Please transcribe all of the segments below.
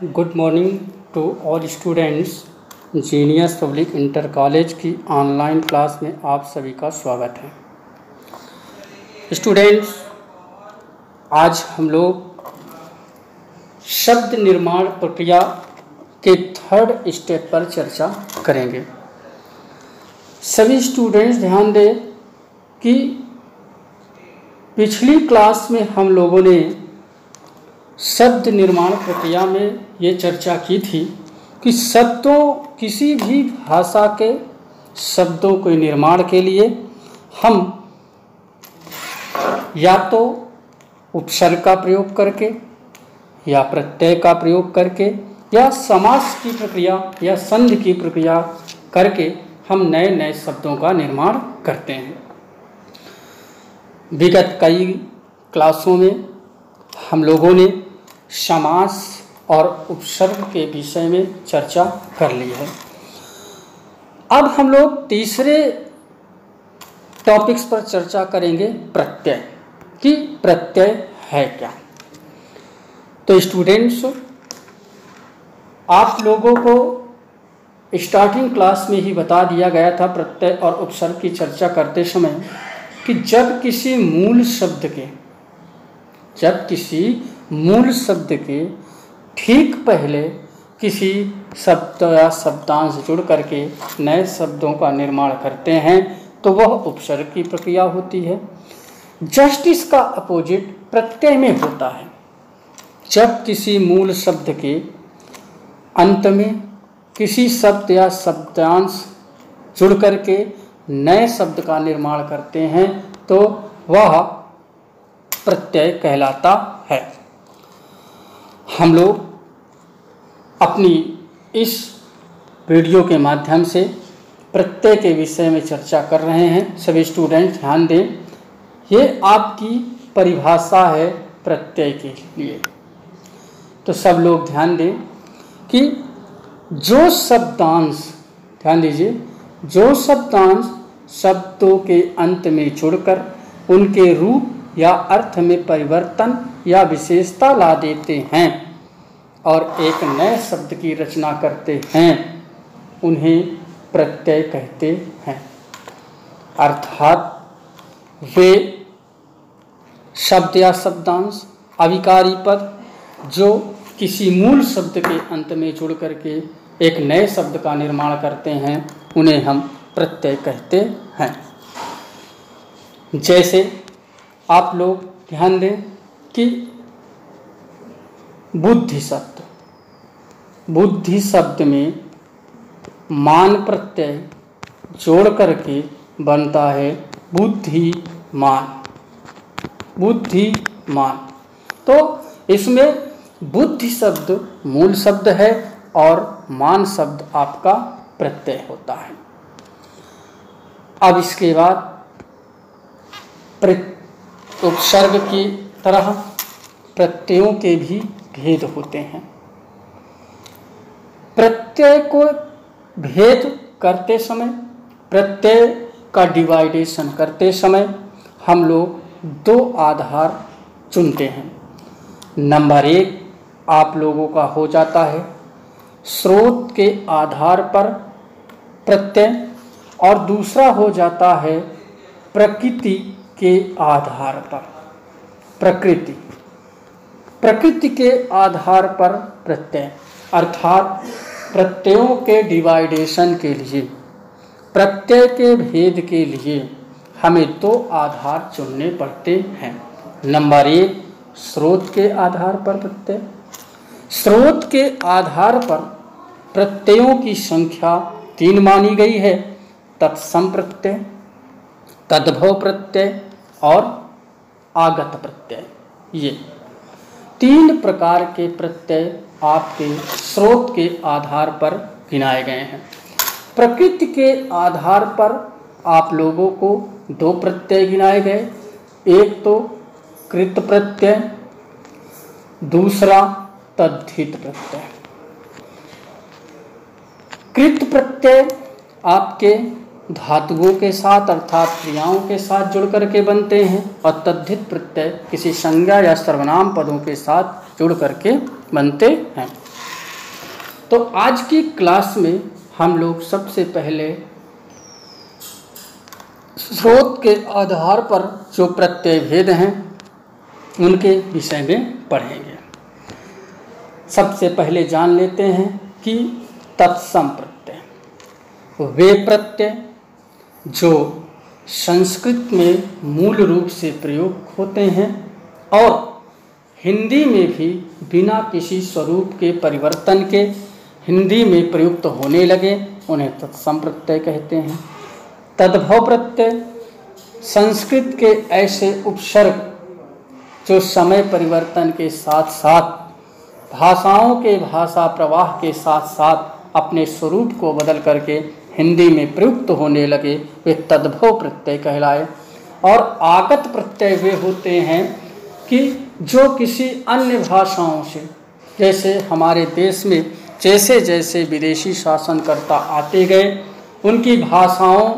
Good morning to all students. Genius public inter college की online class में आप सभी का स्वागत है। स्टूडेंट्स, आज हम लोग शब्द निर्माण प्रक्रिया के थर्ड स्टेप पर चर्चा करेंगे। सभी स्टूडेंट्स ध्यान दें कि पिछली क्लास में हम लोगों ने शब्द निर्माण प्रक्रिया में ये चर्चा की थी कि किसी भी भाषा के शब्दों के निर्माण के लिए हम या तो उपसर्ग का प्रयोग करके या प्रत्यय का प्रयोग करके या समास की प्रक्रिया या संधि की प्रक्रिया करके हम नए नए शब्दों का निर्माण करते हैं। विगत कई क्लासों में हम लोगों ने समास और उपसर्ग के विषय में चर्चा कर ली है। अब हम लोग तीसरे टॉपिक्स पर चर्चा करेंगे, प्रत्यय कि प्रत्यय है क्या। तो स्टूडेंट्स, आप लोगों को स्टार्टिंग क्लास में ही बता दिया गया था प्रत्यय और उपसर्ग की चर्चा करते समय कि जब किसी मूल शब्द के ठीक पहले किसी शब्द या शब्दांश जुड़ करके नए शब्दों का निर्माण करते हैं तो वह उपसर्ग की प्रक्रिया होती है। जस्ट इसका अपोजिट प्रत्यय में होता है। जब किसी मूल शब्द के अंत में किसी शब्द या शब्दांश जुड़ करके नए शब्द का निर्माण करते हैं तो वह प्रत्यय कहलाता है। हम लोग अपनी इस वीडियो के माध्यम से प्रत्यय के विषय में चर्चा कर रहे हैं। सभी स्टूडेंट ध्यान दें, ये आपकी परिभाषा है प्रत्यय के लिए। तो सब लोग ध्यान दें कि जो शब्दांश, ध्यान दीजिए, जो शब्दांश शब्दों के अंत में जुड़कर उनके रूप या अर्थ में परिवर्तन या विशेषता ला देते हैं और एक नए शब्द की रचना करते हैं, उन्हें प्रत्यय कहते हैं। अर्थात वे शब्द या शब्दांश, अविकारी पद जो किसी मूल शब्द के अंत में जुड़ करके एक नए शब्द का निर्माण करते हैं, उन्हें हम प्रत्यय कहते हैं। जैसे आप लोग ध्यान दें कि बुद्धि शब्द में मान प्रत्यय जोड़ करके बनता है बुद्धिमान। तो इसमें बुद्धि शब्द मूल शब्द है और मान शब्द आपका प्रत्यय होता है। अब इसके बाद उपसर्ग की तरह प्रत्ययों के भी भेद होते हैं। प्रत्यय को भेद करते समय, प्रत्यय का डिवाइडेशन करते समय हम लोग दो आधार चुनते हैं। नंबर 1 आप लोगों का हो जाता है स्रोत के आधार पर प्रत्यय और दूसरा हो जाता है प्रकृति के आधार पर। प्रकृति के आधार पर प्रत्यय, अर्थात प्रत्ययों के डिवाइडेशन के लिए, प्रत्यय के भेद के लिए हमें दो आधार चुनने पड़ते हैं। नंबर 1 स्रोत के आधार पर प्रत्यय। स्रोत के आधार पर प्रत्ययों की संख्या 3 मानी गई है। तत्सम प्रत्यय, तद्भव प्रत्यय और आगत प्रत्यय। ये 3 प्रकार के प्रत्यय आपके स्रोत के आधार पर गिनाए गए हैं। प्रकृति के आधार पर आप लोगों को 2 प्रत्यय गिनाए गए। एक तो कृत प्रत्यय, दूसरा तद्धित प्रत्यय। कृत प्रत्यय आपके धातुओं के साथ अर्थात क्रियाओं के साथ जुड़ करके बनते हैं और तद्धित प्रत्यय किसी संज्ञा या सर्वनाम पदों के साथ जुड़ करके बनते हैं। तो आज की क्लास में हम लोग सबसे पहले स्रोत के आधार पर जो प्रत्यय भेद हैं उनके विषय में पढ़ेंगे। सबसे पहले जान लेते हैं कि तत्सम प्रत्यय वे प्रत्यय जो संस्कृत में मूल रूप से प्रयोग होते हैं और हिंदी में भी बिना किसी स्वरूप के परिवर्तन के हिंदी में प्रयुक्त होने लगे, उन्हें तत्सम प्रत्यय कहते हैं। तद्भव प्रत्यय संस्कृत के ऐसे उपसर्ग जो समय परिवर्तन के साथ साथ भाषाओं के भाषा प्रवाह के साथ साथ अपने स्वरूप को बदल करके हिंदी में प्रयुक्त होने लगे, वे तद्भव प्रत्यय कहलाए। और आगत प्रत्यय वे होते हैं कि जो किसी अन्य भाषाओं से, जैसे हमारे देश में जैसे जैसे विदेशी शासनकर्ता आते गए उनकी भाषाओं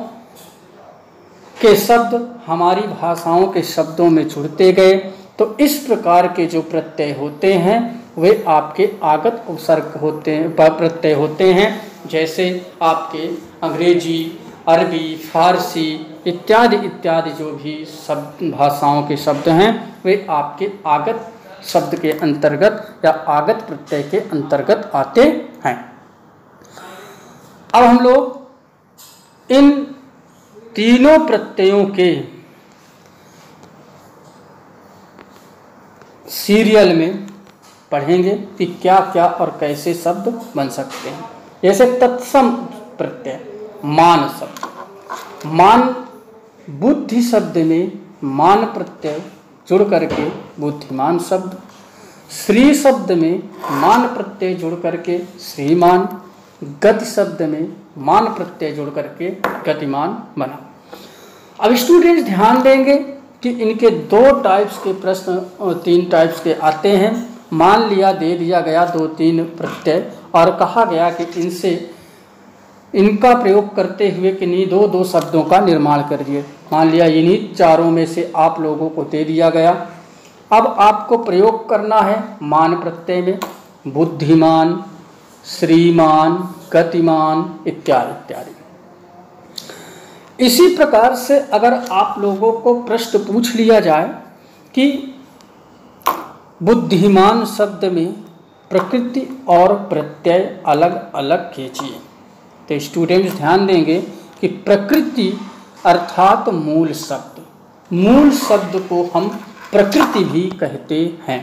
के शब्द हमारी भाषाओं के शब्दों में जुड़ते गए, तो इस प्रकार के जो प्रत्यय होते हैं वे आपके आगत उपसर्ग होते हैं, प्रत्यय होते हैं। जैसे आपके अंग्रेजी, अरबी, फारसी इत्यादि इत्यादि जो भी शब्द भाषाओं के शब्द हैं वे आपके आगत शब्द के अंतर्गत या आगत प्रत्यय के अंतर्गत आते हैं। अब हम लोग इन तीनों प्रत्ययों के सीरियल में पढ़ेंगे कि क्या क्या और कैसे शब्द बन सकते हैं। जैसे तत्सम प्रत्यय मान शब्द, मान बुद्धि शब्द में मान प्रत्यय जुड़ करके बुद्धिमान शब्द, श्री शब्द में मान प्रत्यय जुड़ करके श्रीमान, गति शब्द में मान प्रत्यय जुड़ करके गतिमान बना। अब स्टूडेंट्स ध्यान देंगे कि इनके दो टाइप्स के प्रश्न और तीन टाइप्स के आते हैं। मान लिया दे दिया गया दो तीन प्रत्यय और कहा गया कि इनका प्रयोग करते हुए किन्हीं दो दो शब्दों का निर्माण करिए। मान लिया इन्हीं चारों में से आप लोगों को दे दिया गया। अब आपको प्रयोग करना है मान प्रत्यय में बुद्धिमान, श्रीमान, गतिमान इत्यादि इत्यादि। इसी प्रकार से अगर आप लोगों को प्रश्न पूछ लिया जाए कि बुद्धिमान शब्द में प्रकृति और प्रत्यय अलग अलग कीजिए, तो स्टूडेंट्स ध्यान देंगे कि प्रकृति अर्थात मूल शब्द को हम प्रकृति भी कहते हैं।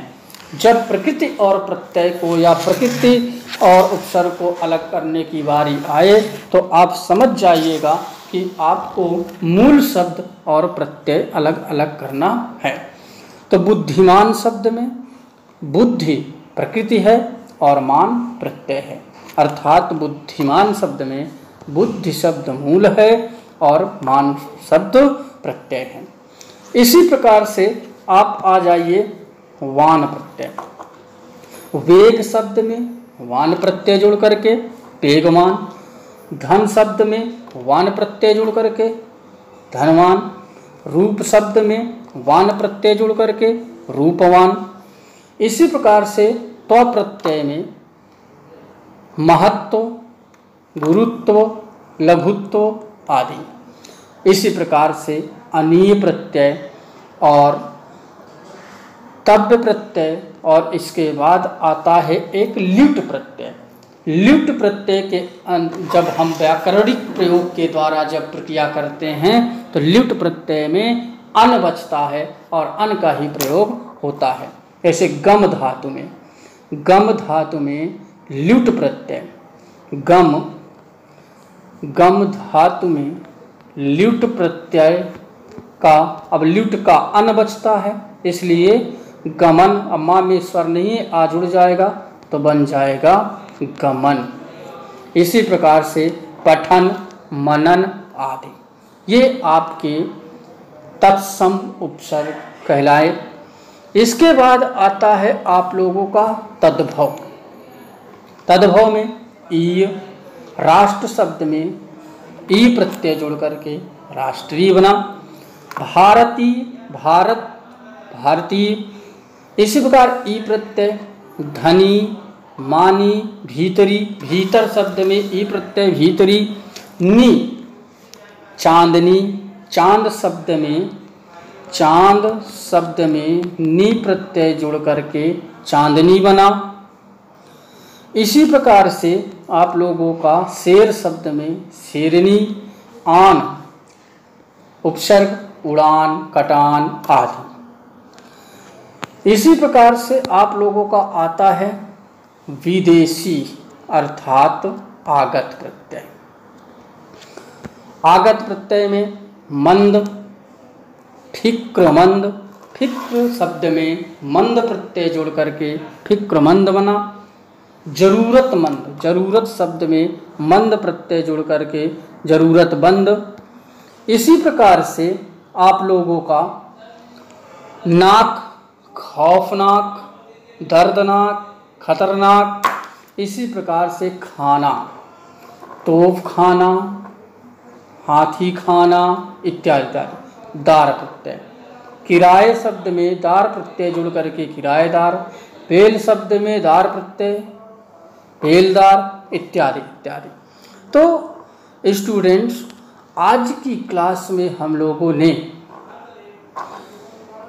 जब प्रकृति और प्रत्यय को या प्रकृति और उपसर्ग को अलग करने की बारी आए तो आप समझ जाइएगा कि आपको मूल शब्द और प्रत्यय अलग अलग करना है। तो बुद्धिमान शब्द में बुद्धि प्रकृति है और मान प्रत्यय है, अर्थात बुद्धिमान शब्द में बुद्धि शब्द मूल है और मान शब्द प्रत्यय है। इसी प्रकार से आप आ जाइए वान प्रत्यय। वेग शब्द में वान प्रत्यय जुड़ करके वेगवान, धन शब्द में वान प्रत्यय जुड़ करके धनवान, रूप शब्द में वान प्रत्यय जुड़ करके रूपवान। इसी प्रकार से त्व प्रत्यय में महत्व, गुरुत्व, लघुत्व आदि। इसी प्रकार से अनीय प्रत्यय और तव्य प्रत्यय और इसके बाद आता है एक ल्युट प्रत्यय। ल्युट प्रत्यय के जब हम व्याकरणिक प्रयोग के द्वारा जब प्रक्रिया करते हैं तो ल्युट प्रत्यय में अन बचता है और अन का ही प्रयोग होता है। जैसे गम धातु में ल्युट प्रत्यय, गम धातु में ल्युट प्रत्यय का, अब ल्युट का अन बचता है इसलिए गमन, अम्मा में स्वर नहीं आ जुड़ जाएगा तो बन जाएगा गमन। इसी प्रकार से पठन, मनन आदि ये आपके तत्सम उपसर्ग कहलाए। इसके बाद आता है आप लोगों का तद्भव। तद्भव में ई, राष्ट्र शब्द में ई प्रत्यय जुड़ करके राष्ट्रीय बना। भारती, भारत, भारतीय। इसी प्रकार ई प्रत्यय धनी, मानी, भीतरी, भीतर शब्द में ई प्रत्यय भीतरी, नी चांदनी, चांद शब्द में नी प्रत्यय जुड़ करके चांदनी बना। इसी प्रकार से आप लोगों का शेर शब्द में शेरनी, आन उपसर्ग, उड़ान, कटान आदि। इसी प्रकार से आप लोगों का आता है विदेशी अर्थात आगत प्रत्यय। आगत प्रत्यय में मंद, फिक्रमंद, फिक्र शब्द में मंद प्रत्यय जुड़ करके फिक्रमंद बना। जरूरतमंद, जरूरत शब्द में मंद प्रत्यय जुड़ करके जरूरतमंद। इसी प्रकार से आप लोगों का नाक, खौफनाक, दर्दनाक, खतरनाक। इसी प्रकार से खाना, तोप खाना, हाथी खाना इत्यादि इत्यादि। दार प्रत्यय, किराए शब्द में दार प्रत्यय जुड़ करके किराएदार। पेल शब्द में दार प्रत्यय पेलदार इत्यादि इत्यादि। तो स्टूडेंट्स, आज की क्लास में हम लोगों ने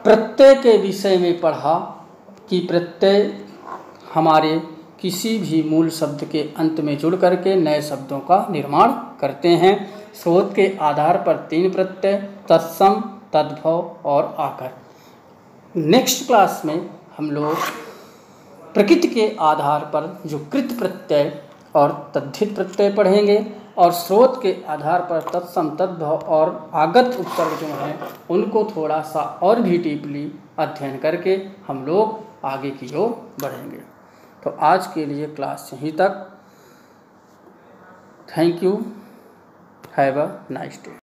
प्रत्यय के विषय में पढ़ा कि प्रत्यय हमारे किसी भी मूल शब्द के अंत में जुड़ करके नए शब्दों का निर्माण करते हैं। स्रोत के आधार पर 3 प्रत्यय, तत्सम, तद्भव और आकर। नेक्स्ट क्लास में हम लोग प्रकृति के आधार पर जो कृत प्रत्यय और तद्धित प्रत्यय पढ़ेंगे और स्रोत के आधार पर तत्सम, तद्भव और आगत उपसर्ग जो हैं उनको थोड़ा सा और भी डीपली अध्ययन करके हम लोग आगे की ओर बढ़ेंगे। तो आज के लिए क्लास यहीं तक। Thank you. Have a nice day.